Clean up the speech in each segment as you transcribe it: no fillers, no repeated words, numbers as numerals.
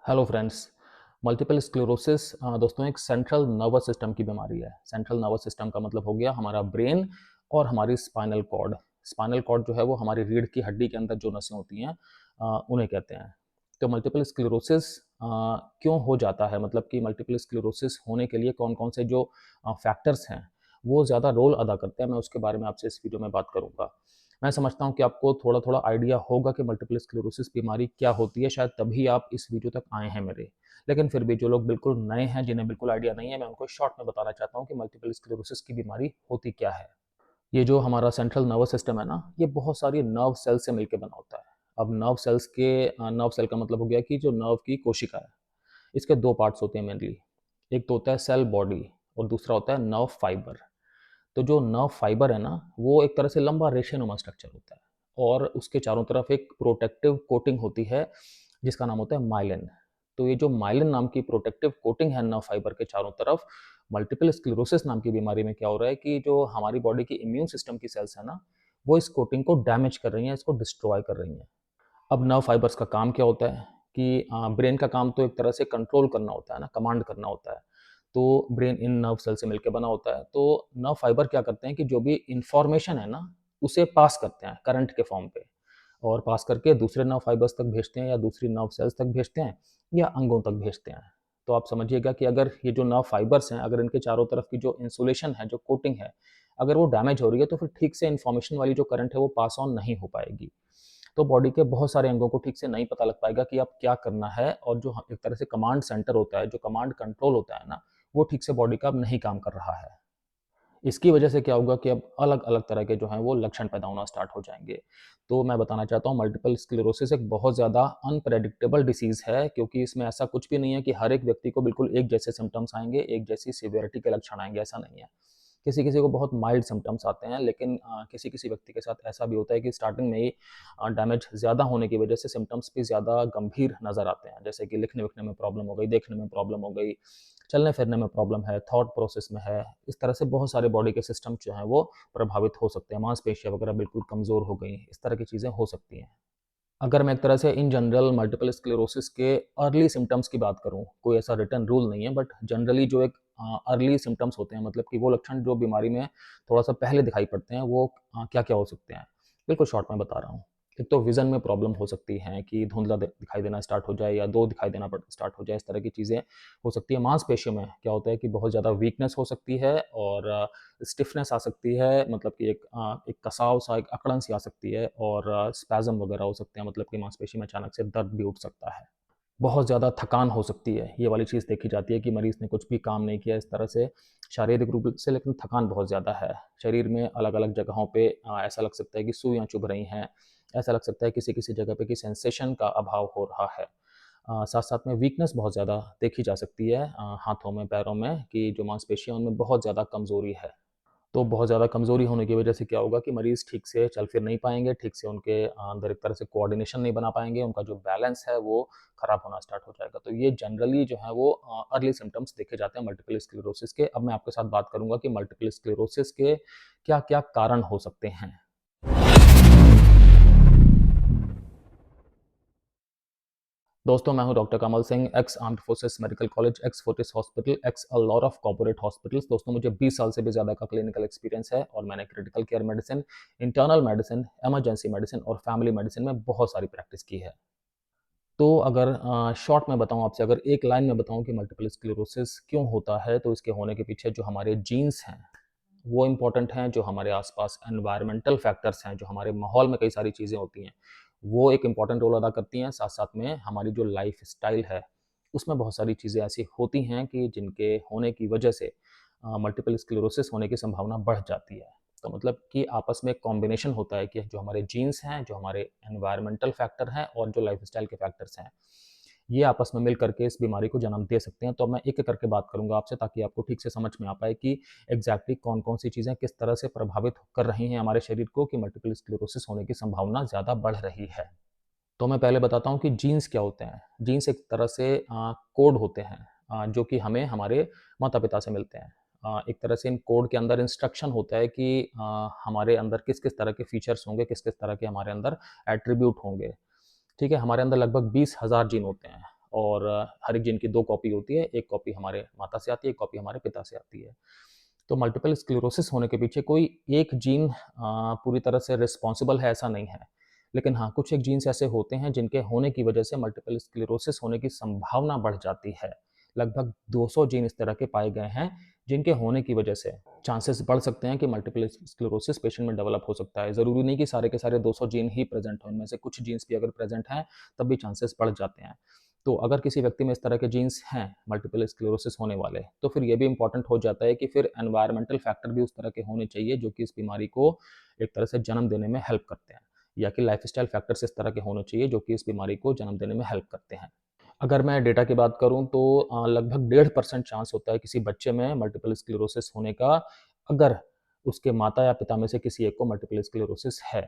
Hello friends. Multiple sclerosis दोस्तों एक central nervous system की बीमारी है। सेंट्रल नर्वस सिस्टम का मतलब हो गया हमारा ब्रेन और हमारी स्पाइनल कॉर्ड। स्पाइनल कॉर्ड जो है वो हमारी रीढ़ की हड्डी के अंदर जो नसें होती हैं उन्हें कहते हैं। तो मल्टीपल स्क्लेरोसिस क्यों हो जाता है, मतलब कि मल्टीपल स्क्लेरोसिस होने के लिए कौन कौन से जो फैक्टर्स हैं वो ज़्यादा रोल अदा करते हैं, मैं उसके बारे में आपसे इस वीडियो में बात करूँगा। मैं समझता हूँ कि आपको थोड़ा-थोड़ा आइडिया होगा कि मल्टीपल स्क्लेरोसिस बीमारी क्या होती है, शायद तभी आप इस वीडियो तक आए हैं मेरे। लेकिन फिर भी जो लोग बिल्कुल नए हैं, जिन्हें बिल्कुल आइडिया नहीं है, मैं उनको शॉर्ट में बताना चाहता हूँ कि मल्टीपल स्क्लेरोसिस की बीमारी होती क्या है। ये जो हमारा सेंट्रल नर्वस सिस्टम है ना, ये बहुत सारी नर्व सेल से मिलके बना होता है। अब नर्व सेल का मतलब हो गया कि जो नर्व की कोशिका है, इसके 2 पार्ट्स होते हैं मेनली। एक तो होता है सेल बॉडी और दूसरा होता है नर्व फाइबर। तो जो नर्व फाइबर है ना, वो एक तरह से लंबा रेशेनुमा स्ट्रक्चर होता है और उसके चारों तरफ एक प्रोटेक्टिव कोटिंग होती है जिसका नाम होता है माइलिन। तो ये जो माइलिन नाम की प्रोटेक्टिव कोटिंग है नर्व फाइबर के चारों तरफ, मल्टीपल स्क्लेरोसिस नाम की बीमारी में क्या हो रहा है कि जो हमारी बॉडी की इम्यून सिस्टम की सेल्स है ना, वो इस कोटिंग को डैमेज कर रही हैं, इसको डिस्ट्रॉय कर रही हैं। अब नर्व फाइबर्स का काम क्या होता है कि ब्रेन का काम तो एक तरह से कंट्रोल करना होता है ना, कमांड करना होता है। तो ब्रेन इन नर्व सेल से मिलकर बना होता है। तो नर्व फाइबर क्या करते हैं कि जो भी इंफॉर्मेशन है ना, उसे पास करते हैं करंट के फॉर्म पे और पास करके दूसरे नर्व फाइबर्स तक भेजते हैं या दूसरी नर्व सेल्स तक भेजते हैं या अंगों तक भेजते हैं। तो आप समझिएगा कि अगर ये जो नर्व फाइबर्स हैं, अगर इनके चारों तरफ की जो इंसुलेशन है, जो कोटिंग है, अगर वो डैमेज हो रही है तो फिर ठीक से इन्फॉर्मेशन वाली जो करंट है वो पास ऑन नहीं हो पाएगी। तो बॉडी के बहुत सारे अंगों को ठीक से नहीं पता लग पाएगा कि अब क्या करना है, और जो एक तरह से कमांड सेंटर होता है, जो कमांड कंट्रोल होता है ना, वो ठीक से बॉडी का अब नहीं काम कर रहा है। इसकी वजह से क्या होगा कि अब अलग-अलग तरह के जो हैं वो लक्षण पैदा होना स्टार्ट हो जाएँगे। तो मैं बताना चाहता हूँ मल्टीपल स्क्लेरोसिस एक बहुत ज़्यादा अनप्रेडिक्टेबल डिसीज़ है, क्योंकि इसमें ऐसा कुछ भी नहीं है कि हर एक व्यक्ति को बिल्कुल एक जैसे सिम्पटम्स आएँगे, एक जैसी सिवियरिटी के लक्षण आएँगे, ऐसा नहीं है। किसी-किसी को बहुत माइल्ड सिम्पटम्स आते हैं, लेकिन किसी-किसी व्यक्ति के साथ ऐसा भी होता है कि स्टार्टिंग में ही डैमेज ज़्यादा होने की वजह से सिम्पटम्स भी ज़्यादा गंभीर नज़र आते हैं। जैसे कि लिखने-विखने में प्रॉब्लम हो गई, देखने में प्रॉब्लम हो गई, चलने-फिरने में प्रॉब्लम है, थॉट प्रोसेस में है। इस तरह से बहुत सारे बॉडी के सिस्टम जो हैं वो प्रभावित हो सकते हैं। मांसपेशियाँ वगैरह बिल्कुल कमज़ोर हो गई, इस तरह की चीज़ें हो सकती हैं। अगर मैं एक तरह से इन जनरल मल्टीपल स्क्लेरोसिस के अर्ली सिम्पटम्स की बात करूँ, कोई ऐसा रिटन रूल नहीं है, बट जनरली जो एक अर्ली सिम्पटम्स होते हैं, मतलब कि वो लक्षण जो बीमारी में थोड़ा-सा पहले दिखाई पड़ते हैं, वो क्या-क्या हो सकते हैं? बिल्कुल शॉर्ट में बता रहा हूँ। एक तो विज़न में प्रॉब्लम हो सकती है कि धुंधला दिखाई देना स्टार्ट हो जाए या 2 दिखाई देना स्टार्ट हो जाए, इस तरह की चीज़ें हो सकती है। मांसपेशियों में क्या होता है कि बहुत ज़्यादा वीकनेस हो सकती है और स्टिफनेस आ सकती है, मतलब कि एक कसाव-सा, एक अकड़न-सी आ सकती है और स्पैज़म वगैरह हो सकते हैं, मतलब कि मांसपेशी में अचानक से दर्द भी उठ सकता है। बहुत ज़्यादा थकान हो सकती है, ये वाली चीज़ देखी जाती है कि मरीज़ ने कुछ भी काम नहीं किया इस तरह से शारीरिक रूप से, लेकिन थकान बहुत ज़्यादा है। शरीर में अलग-अलग जगहों पे ऐसा लग सकता है कि सुइयाँ चुभ रही हैं, ऐसा लग सकता है किसी-किसी जगह पे कि सेंसेशन का अभाव हो रहा है। साथ-साथ में वीकनेस बहुत ज़्यादा देखी जा सकती है हाथों में, पैरों में, कि जो मांसपेशियाँ हैं उनमें बहुत ज़्यादा कमज़ोरी है। तो बहुत ज़्यादा कमज़ोरी होने की वजह से क्या होगा कि मरीज़ ठीक से चल फिर नहीं पाएँगे, ठीक से उनके अंदर एक तरह से कोऑर्डिनेशन नहीं बना पाएँगे, उनका जो बैलेंस है वो ख़राब होना स्टार्ट हो जाएगा। तो ये जनरली जो है वो अर्ली सिम्पटम्स देखे जाते हैं मल्टीपल स्क्लेरोसिस के। अब मैं आपके साथ बात करूँगा कि मल्टीपल स्क्लेरोसिस के क्या-क्या कारण हो सकते हैं। दोस्तों, मैं हूं doctor Kamal Singh, x armed forces medical college, x Fortis hospital, x a lot of corporate hospitals. दोस्तों, मुझे 20 साल से भी ज़्यादा का क्लिनिकल एक्सपीरियंस है और मैंने critical care medicine, internal medicine, emergency medicine और फैमिली मेडिसिन में बहुत सारी प्रैक्टिस की है। तो अगर शॉर्ट में बताऊँ आपसे, अगर एक लाइन में बताऊँ कि मल्टीपल स्क्लेरोसिस क्यों होता है, तो इसके होने के पीछे जो हमारे जीन्स हैं, वो इम्पोर्टेंट हैं, जो हमारे आस-पास एनवायरमेंटल फैक्टर्स हैं, जो हमारे माहौल में कई सारी चीज़ें होती हैं, वो एक इम्पोर्टेंट रोल अदा करती हैं। साथ-साथ में हमारी जो लाइफ़स्टाइल है, उसमें बहुत सारी चीज़ें ऐसी होती हैं कि जिनके होने की वजह से मल्टीपल स्क्लेरोसिस होने की संभावना बढ़ जाती है। तो मतलब कि आपस में एक कॉम्बिनेशन होता है कि जो हमारे जीन्स हैं, जो हमारे एनवायरमेंटल फैक्टर हैं और जो लाइफ़स्टाइल के फैक्टर्स हैं, ये आपस में मिल करके इस बीमारी को जन्म दे सकते हैं। तो मैं एक-एक करके बात करूँगा आपसे, ताकि आपको ठीक से समझ में आ पाए कि एग्ज़ैक्टली कौन-कौन सी चीज़ें किस तरह से प्रभावित कर रही हैं हमारे शरीर को कि मल्टीपल स्क्लेरोसिस होने की संभावना ज़्यादा बढ़ रही है। तो मैं पहले बताता हूँ कि जीन्स क्या होते हैं। जीन्स एक तरह से कोड होते हैं जो कि हमें हमारे माता-पिता से मिलते हैं। एक तरह से इन कोड के अंदर इंस्ट्रक्शन होता है कि हमारे अंदर किस-किस तरह के फीचर्स होंगे, किस-किस तरह के हमारे अंदर एट्रिब्यूट होंगे। ठीक है? हमारे अंदर लगभग 20,000 जीन होते हैं और हर एक जीन की 2 कॉपी होती है, एक कॉपी हमारे माता से आती है, एक कॉपी हमारे पिता से आती है। तो मल्टीपल स्क्लेरोसिस होने के पीछे कोई एक जीन पूरी तरह से रिस्पॉन्सिबल है ऐसा नहीं है। लेकिन हाँ, कुछ एक जीन्स ऐसे होते हैं जिनके होने की वजह से मल्टीपल स्क्लेरोसिस होने की संभावना बढ़ जाती है। लगभग 200 जीन इस तरह के पाए गए हैं जिनके होने की वजह से चांसेस बढ़ सकते हैं कि मल्टीपल स्क्लेरोसिस पेशेंट में डेवलप हो सकता है। ज़रूरी नहीं कि सारे के सारे 200 जीन ही प्रेज़ेंट हों, इनमें से कुछ जीन्स भी अगर प्रेज़ेंट हैं, तब भी चांसेस बढ़ जाते हैं। तो अगर किसी व्यक्ति में इस तरह के जीन्स हैं मल्टीपल स्क्लेरोसिस होने वाले, तो फिर ये भी इम्पोर्टेंट हो जाता है कि फिर एनवायरमेंटल फैक्टर भी उस तरह के होने चाहिए जो कि इस बीमारी को एक तरह से जन्म देने में हेल्प करते हैं, या कि लाइफस्टाइल फैक्टर्स इस तरह के होने चाहिए जो कि इस बीमारी को जन्म देने में हेल्प करते हैं। अगर मैं डेटा की बात करूँ तो लगभग 1.5% चांस होता है किसी बच्चे में मल्टीपल स्क्लेरोसिस होने का, अगर उसके माता या पिता में से किसी एक को मल्टीपल स्क्लेरोसिस है।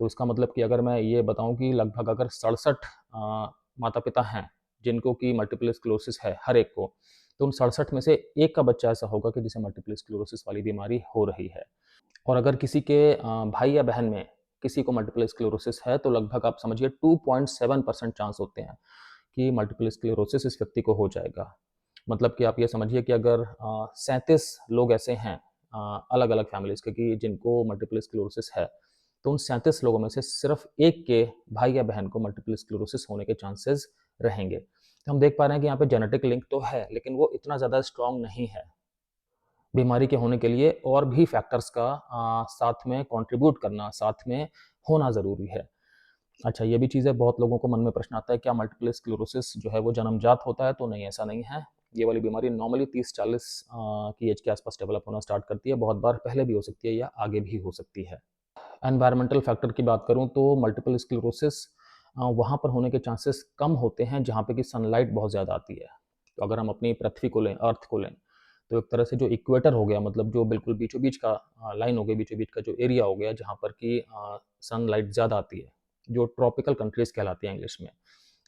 तो इसका मतलब कि अगर मैं ये बताऊँ कि लगभग अगर 67 माता-पिता हैं, जिनको कि मल्टीपल स्क्लेरोसिस है हर एक को, तो उन 67 में से एक का बच्चा ऐसा होगा कि जिसे मल्टीपल स्क्लेरोसिस वाली बीमारी हो रही है। और अगर किसी के भाई या बहन में किसी को मल्टीपल स्क्लेरोसिस है, तो लगभग आप समझिए 2.7% चांस होते हैं कि मल्टीपल स्क्लेरोसिस इस व्यक्ति को हो जाएगा। मतलब कि आप ये समझिए कि अगर 37 लोग ऐसे हैं अलग-अलग फैमिलीज़ के कि जिनको मल्टीपल स्क्लेरोसिस है, तो उन 37 लोगों में से सिर्फ़ एक के भाई या बहन को मल्टीपल स्क्लेरोसिस होने के चांसेस रहेंगे। तो हम देख पा रहे हैं कि यहाँ पे जेनेटिक लिंक तो है, लेकिन वो इतना ज़्यादा स्ट्रॉन्ग नहीं है। बीमारी के होने के लिए और भी फैक्टर्स का साथ में कंट्रीब्यूट करना, साथ में होना ज़रूरी है। अच्छा, ये भी चीज़ है, बहुत लोगों को मन में प्रश्न आता है, क्या मल्टीपल स्क्लेरोसिस जो है वो जन्मजात होता है? तो नहीं, ऐसा नहीं है। ये वाली बीमारी नॉर्मली 30-40 की एज के आसपास डेवलप होना स्टार्ट करती है। बहुत बार पहले भी हो सकती है या आगे भी हो सकती है। एनवायरमेंटल फैक्टर की बात करूँ तो मल्टीपल स्क्लेरोसिस वहाँ पर होने के चांसेस कम होते हैं जहाँ पे कि सनलाइट बहुत ज़्यादा आती है। तो अगर हम अपनी पृथ्वी को लें, अर्थ को लें, तो एक तरह से जो इक्वेटर हो गया, मतलब जो बिल्कुल बीचों-बीच का लाइन हो गई, बीचों-बीच का जो एरिया हो गया जहाँ पर कि सनलाइट ज़्यादा आती है, जो ट्रॉपिकल कंट्रीज़ कहलाती हैं इंग्लिश में,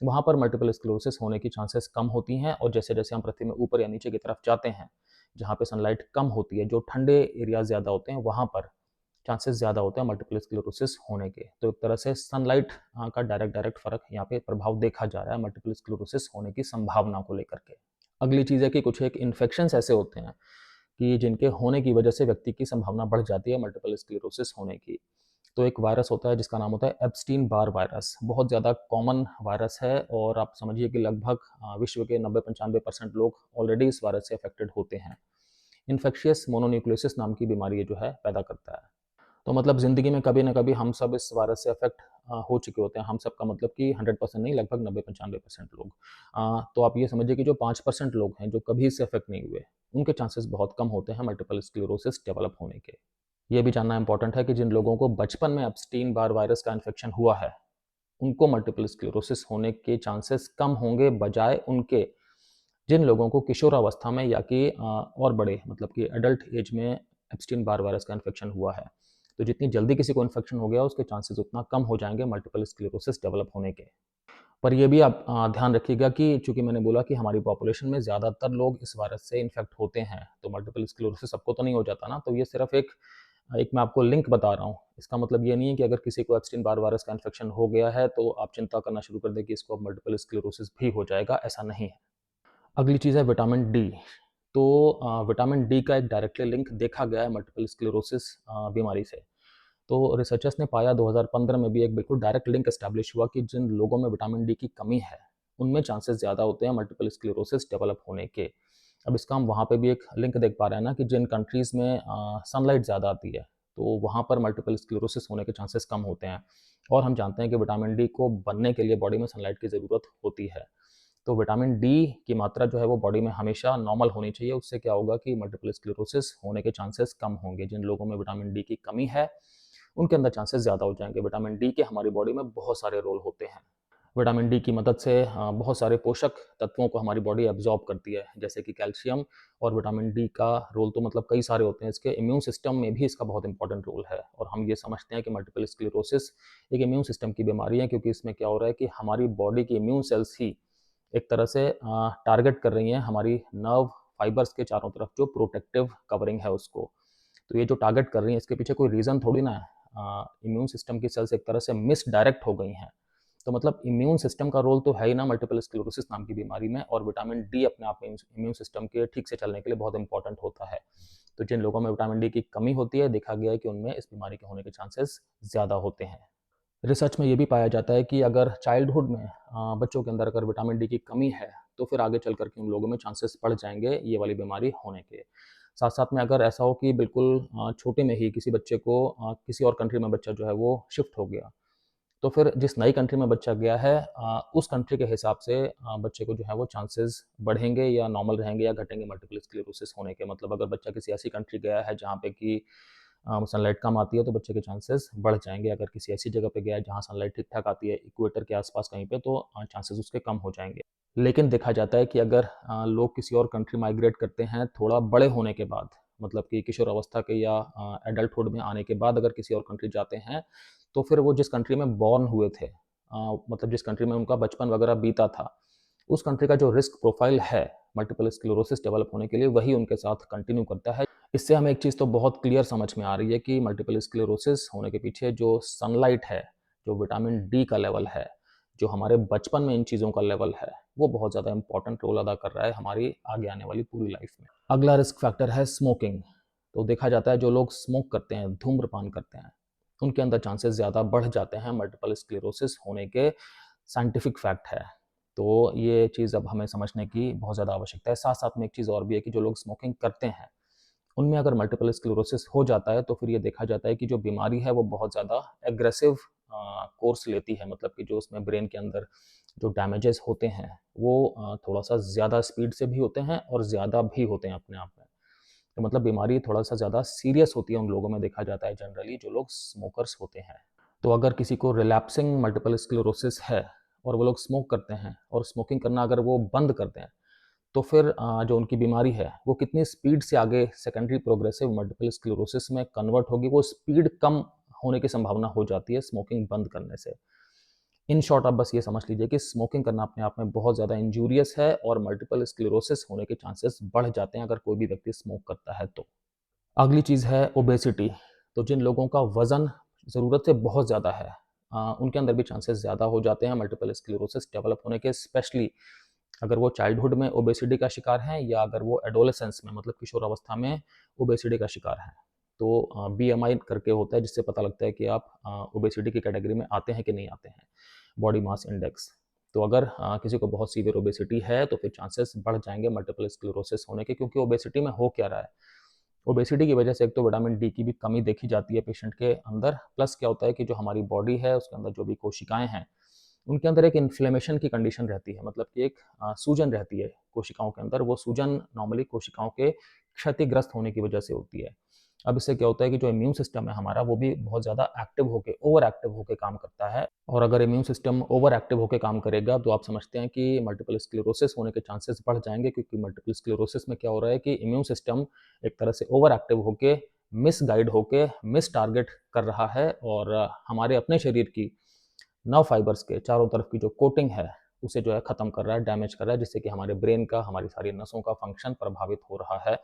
वहाँ पर मल्टीपल स्क्लेरोसिस होने की चांसेस कम होती हैं। और जैसे-जैसे हम पृथ्वी में ऊपर या नीचे की तरफ जाते हैं, जहाँ पे सनलाइट कम होती है, जो ठंडे एरियाज़ ज़्यादा होते हैं, वहाँ पर चांसेस ज़्यादा होते हैं मल्टीपल स्क्लेरोसिस होने के। तो एक तरह से सनलाइट का डायरेक्ट फ़र्क यहाँ पे प्रभाव देखा जा रहा है मल्टीपल स्क्लेरोसिस होने की संभावना को लेकर के। अगली चीज़ है कि कुछ एक इन्फेक्शंस ऐसे होते हैं कि जिनके होने की वजह से व्यक्ति की संभावना बढ़ जाती है मल्टीपल स्क्लेरोसिस होने की। तो एक वायरस होता है जिसका नाम होता है एप्स्टीन बार वायरस। बहुत ज़्यादा कॉमन वायरस है और आप समझिए कि लगभग विश्व के 90-95% लोग ऑलरेडी इस वायरस से अफेक्टेड होते हैं। इन्फेक्शियस मोनोन्यूक्लियोसिस नाम की बीमारी ये जो है पैदा करता है। तो मतलब ज़िंदगी में कभी न कभी हम सब इस वायरस से अफ़ेक्ट हो चुके होते हैं। हम सब का मतलब कि 100% नहीं, लगभग 90-95% लोग। तो आप ये समझिए कि जो 5% लोग हैं, जो कभी इससे अफ़ेक्ट नहीं हुए, उनके चांसेस बहुत कम होते हैं मल्टीपल स्क्लेरोसिस डेवलप होने के। ये भी जानना इम्पोर्टेंट है कि जिन लोगों को बचपन में एप्स्टीन बार वायरस का इन्फेक्शन हुआ है, उनको मल्टीपल स्क्लेरोसिस होने के चांसेस कम होंगे, बजाय उनके जिन लोगों को किशोरावस्था में या कि और बड़े मतलब कि एडल्ट एज में एप्स्टीन बार वायरस का इन्फेक्शन हुआ है। तो जितनी जल्दी किसी को इन्फेक्शन हो गया, उसके चांसेस उतना कम हो जाएँगे मल्टीपल स्क्लेरोसिस डेवलप होने के। पर ये भी आप ध्यान रखिएगा कि चूँकि मैंने बोला कि हमारी पॉपुलेशन में ज़्यादातर लोग इस वायरस से इन्फेक्ट होते हैं, तो मल्टीपल स्क्लेरोसिस सबको तो नहीं हो जाता ना, तो ये सिर्फ़ एक मैं आपको लिंक बता रहा हूँ। इसका मतलब ये नहीं है कि अगर किसी को एप्स्टीन बार वायरस का इन्फेक्शन हो गया है, तो आप चिंता करना शुरू कर दें कि इसको अब मल्टीपल स्क्लेरोसिस भी हो जाएगा, ऐसा नहीं है। अगली चीज़ है विटामिन डी। तो विटामिन डी का एक डायरेक्टली लिंक देखा गया है मल्टीपल स्क्लेरोसिस बीमारी से। तो रिसर्चर्स ने पाया 2015 में भी एक बिल्कुल डायरेक्ट लिंक एस्टैब्लिश हुआ कि जिन लोगों में विटामिन डी की कमी है, उनमें चांसेस ज़्यादा होते हैं मल्टीपल स्क्लेरोसिस डेवलप होने के। अब इसका हम वहाँ पे भी एक लिंक देख पा रहे हैं ना कि जिन कंट्रीज़ में सनलाइट ज़्यादा आती है, तो वहाँ पर मल्टीपल स्क्लेरोसिस होने के चांसेस कम होते हैं। और हम जानते हैं कि विटामिन डी को बनने के लिए बॉडी में सनलाइट की ज़रूरत होती है। तो विटामिन डी की मात्रा जो है वो बॉडी में हमेशा नॉर्मल होनी चाहिए। उससे क्या होगा कि मल्टीपल स्क्लेरोसिस होने के चांसेस कम होंगे। जिन लोगों में विटामिन डी की कमी है, उनके अंदर चांसेस ज़्यादा हो जाएँगे। विटामिन डी के हमारी बॉडी में बहुत सारे रोल होते हैं। विटामिन डी की मदद से बहुत सारे पोषक तत्वों को हमारी बॉडी एब्ज़ॉर्ब करती है, जैसे कि कैल्शियम। और विटामिन डी का रोल तो मतलब कई सारे होते हैं। इसके इम्यून सिस्टम में भी इसका बहुत इंपॉर्टेंट रोल है। और हम ये समझते हैं कि मल्टीपल स्क्लेरोसिस एक इम्यून सिस्टम की बीमारी है, क्योंकि इसमें क्या हो रहा है कि हमारी बॉडी की इम्यून सेल्स ही एक तरह से टारगेट कर रही हैं हमारी नर्व फाइबर्स के चारों तरफ जो प्रोटेक्टिव कवरिंग है उसको। तो ये जो टारगेट कर रही हैं, इसके पीछे कोई रीज़न थोड़ी ना है। इम्यून सिस्टम की सेल्स एक तरह से मिसडायरेक्ट हो गई हैं। तो मतलब इम्यून सिस्टम का रोल तो है ही ना मल्टीपल स्क्लेरोसिस नाम की बीमारी में, और विटामिन डी अपने आप में इम्यून सिस्टम के ठीक से चलने के लिए बहुत इंपॉर्टेंट होता है। तो जिन लोगों में विटामिन डी की कमी होती है, देखा गया है कि उनमें इस बीमारी के होने के चांसेस ज़्यादा होते हैं। रिसर्च में ये भी पाया जाता है कि अगर चाइल्डहुड में बच्चों के अंदर अगर विटामिन डी की कमी है, तो फिर आगे चल कर के उन लोगों में चांसेस बढ़ जाएंगे ये वाली बीमारी होने के। साथ साथ में अगर ऐसा हो कि बिल्कुल छोटे में ही किसी बच्चे को किसी और कंट्री में बच्चा जो है वो शिफ्ट हो गया, तो फिर जिस नई कंट्री में बच्चा गया है उस कंट्री के हिसाब से बच्चे को जो है वो चांसेस बढ़ेंगे या नॉर्मल रहेंगे या घटेंगे मल्टीपल स्क्लेरोसिस होने के। मतलब अगर बच्चा किसी ऐसी कंट्री गया है जहाँ पे कि सनलाइट कम आती है, तो बच्चे के चांसेस बढ़ जाएंगे। अगर किसी ऐसी जगह पे गया है जहाँ सनलाइट ठीक ठाक आती है, इक्वेटर के आसपास कहीं पे, तो चांसेस उसके कम हो जाएंगे। लेकिन देखा जाता है कि अगर लोग किसी और कंट्री माइग्रेट करते हैं थोड़ा बड़े होने के बाद, मतलब कि किशोर अवस्था के या एडल्टहुड में आने के बाद अगर किसी और कंट्री जाते हैं, तो फिर वो जिस कंट्री में बॉर्न हुए थे, मतलब जिस कंट्री में उनका बचपन वगैरह बीता था, उस कंट्री का जो रिस्क प्रोफाइल है मल्टीपल स्क्लेरोसिस डेवलप होने के लिए, वही उनके साथ कंटिन्यू करता है। इससे हमें एक चीज़ तो बहुत क्लियर समझ में आ रही है कि मल्टीपल स्क्लेरोसिस होने के पीछे जो सनलाइट है, जो विटामिन डी का लेवल है, जो हमारे बचपन में इन चीज़ों का लेवल है, वो बहुत ज़्यादा इंपॉर्टेंट रोल अदा कर रहा है हमारी आगे आने वाली पूरी लाइफ में। अगला रिस्क फैक्टर है स्मोकिंग। तो देखा जाता है जो लोग स्मोक करते हैं, धूम्रपान करते हैं, उनके अंदर चांसेस ज़्यादा बढ़ जाते हैं मल्टीपल स्क्लेरोसिस होने के। साइंटिफिक फैक्ट है। तो ये चीज़ अब हमें समझने की बहुत ज़्यादा आवश्यकता है। साथ साथ में एक चीज़ और भी है कि जो लोग स्मोकिंग करते हैं, उनमें अगर मल्टीपल स्क्लेरोसिस हो जाता है, तो फिर ये देखा जाता है कि जो बीमारी है वो बहुत ज़्यादा एग्रेसिव कोर्स लेती है। मतलब कि जो उसमें ब्रेन के अंदर जो डैमेजेस होते हैं, वो थोड़ा-सा ज़्यादा स्पीड से भी होते हैं और ज़्यादा भी होते हैं अपने आप में। तो मतलब बीमारी थोड़ा-सा ज़्यादा सीरियस होती है उन लोगों में, देखा जाता है जनरली जो लोग स्मोकर्स होते हैं। तो अगर किसी को रिलैप्सिंग मल्टीपल स्क्लेरोसिस है और वो लोग स्मोक करते हैं और स्मोकिंग करना अगर वो बंद कर दें, तो फिर जो उनकी बीमारी है वो कितनी स्पीड से आगे सेकेंडरी प्रोग्रेसिव मल्टीपल स्क्लेरोसिस में कन्वर्ट होगी, वो स्पीड कम होने की संभावना हो जाती है स्मोकिंग बंद करने से। इन शॉर्ट आप बस ये समझ लीजिए कि स्मोकिंग करना अपने आप में बहुत ज़्यादा इंजूरियस है और मल्टीपल स्क्लेरोसिस होने के चांसेस बढ़ जाते हैं अगर कोई भी व्यक्ति स्मोक करता है तो। अगली चीज़ है ओबेसिटी। तो जिन लोगों का वज़न ज़रूरत से बहुत ज़्यादा है, उनके अंदर भी चांसेस ज़्यादा हो जाते हैं मल्टीपल स्क्लेरोसिस डेवलप होने के, स्पेशली अगर वो चाइल्डहुड में ओबेसिटी का शिकार हैं या अगर वो एडोलेसेंस में, मतलब किशोर अवस्था में ओबेसिटी का शिकार हैं। तो बीएमआई करके होता है जिससे पता लगता है कि आप ओबेसिटी की कैटेगरी में आते हैं कि नहीं आते हैं, बॉडी मास इंडेक्स। तो अगर किसी को बहुत सीवियर ओबेसिटी है, तो फिर चांसेस बढ़ जाएंगे मल्टीपल स्क्लेरोसिस होने के, क्योंकि ओबेसिटी में हो क्या रहा है, ओबेसिटी की वजह से एक तो विटामिन डी की भी कमी देखी जाती है पेशेंट के अंदर, प्लस क्या होता है कि जो हमारी बॉडी है उसके अंदर जो भी कोशिकाएं हैं, उनके अंदर एक इन्फ्लेमेशन की कंडीशन रहती है। मतलब कि एक सूजन रहती है कोशिकाओं के अंदर। वो सूजन नॉर्मली कोशिकाओं के क्षतिग्रस्त होने की वजह से होती है। अब इससे क्या होता है कि जो इम्यून सिस्टम है हमारा, वो भी बहुत ज़्यादा एक्टिव होके, ओवर एक्टिव होके काम करता है। और अगर इम्यून सिस्टम ओवर एक्टिव होके काम करेगा, तो आप समझते हैं कि मल्टीपल स्क्लेरोसिस होने के चांसेस बढ़ जाएंगे, क्योंकि मल्टीपल स्क्लेरोसिस में क्या हो रहा है कि इम्यून सिस्टम एक तरह से ओवर एक्टिव होके, मिस गाइड होके, मिस टारगेट कर रहा है, और हमारे अपने शरीर की नर्व फाइबर्स के चारों तरफ की जो कोटिंग है, उसे जो है ख़त्म कर रहा है, डैमेज कर रहा है, जिससे कि हमारे ब्रेन का, हमारी सारी नसों का फंक्शन प्रभावित हो रहा है।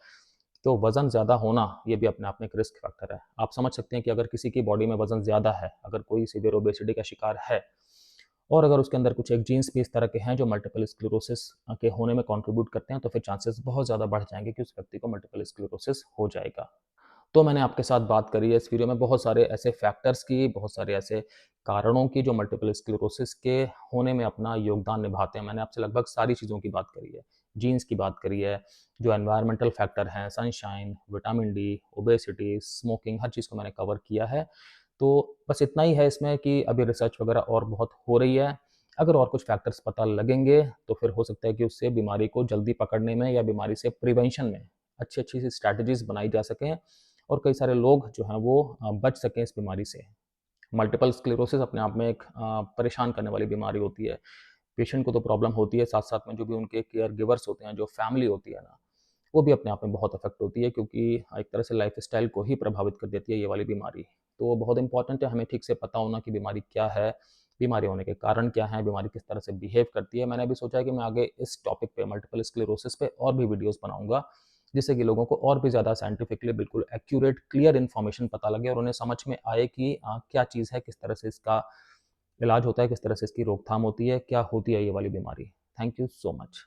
तो वज़न ज़्यादा होना, ये भी अपने आप में एक रिस्क फैक्टर है। आप समझ सकते हैं कि अगर किसी की बॉडी में वज़न ज़्यादा है, अगर कोई सीवियर ओबेसिटी का शिकार है, और अगर उसके अंदर कुछ एक जीन्स भी इस तरह के हैं जो मल्टीपल स्क्लेरोसिस के होने में कंट्रीब्यूट करते हैं, तो फिर चांसेस बहुत ज़्यादा बढ़ जाएँगे कि उस व्यक्ति को मल्टीपल स्क्लेरोसिस हो जाएगा। तो मैंने आपके साथ बात करी है इस वीडियो में बहुत सारे ऐसे फैक्टर्स की, बहुत सारे ऐसे कारणों की जो मल्टीपल स्क्लेरोसिस के होने में अपना योगदान निभाते हैं। मैंने आपसे लगभग सारी चीज़ों की बात करी है। जीन्स की बात करी है, जो एनवायरमेंटल फैक्टर हैं, sunshine, vitamin D, obesity, smoking, हर चीज़ को मैंने कवर किया है। तो बस इतना ही है इसमें कि अभी रिसर्च वगैरह और बहुत हो रही है। अगर और कुछ फैक्टर्स पता लगेंगे, तो फिर हो सकता है कि उससे बीमारी को जल्दी पकड़ने में या बीमारी से प्रिवेंशन में अच्छी-अच्छी सी स्ट्रैटेजीज़ बनाई जा सकें, और कई सारे लोग जो हैं वो बच सकें इस बीमारी से। मल्टीपल स्क्लेरोसिस अपने आप में एक परेशान करने वाली बीमारी होती है। पेशेंट को तो प्रॉब्लम होती है, साथ-साथ में जो भी उनके केयर गिवर्स होते हैं, जो फैमिली होती है ना, वो भी अपने आप में बहुत अफ़ेक्ट होती है, क्योंकि एक तरह से लाइफ़स्टाइल को ही प्रभावित कर देती है ये वाली बीमारी। तो बहुत इम्पोर्टेंट है हमें ठीक से पता होना कि बीमारी क्या है, बीमारी होने के कारण क्या हैं, बीमारी किस तरह से बिहेव करती है। मैंने अभी सोचा है कि मैं आगे इस टॉपिक पे, मल्टीपल स्क्लेरोसिस पे और भी वीडियोज़ बनाऊँगा, जिससे कि लोगों को और भी ज़्यादा साइंटिफिकली बिल्कुल एक्यूरेट, क्लियर इन्फॉर्मेशन पता लगे और उन्हें समझ में आए कि क्या चीज़ है, किस तरह से इसका इलाज होता है, किस तरह से इसकी रोकथाम होती है, क्या होती है ये वाली बीमारी। Thank you so much.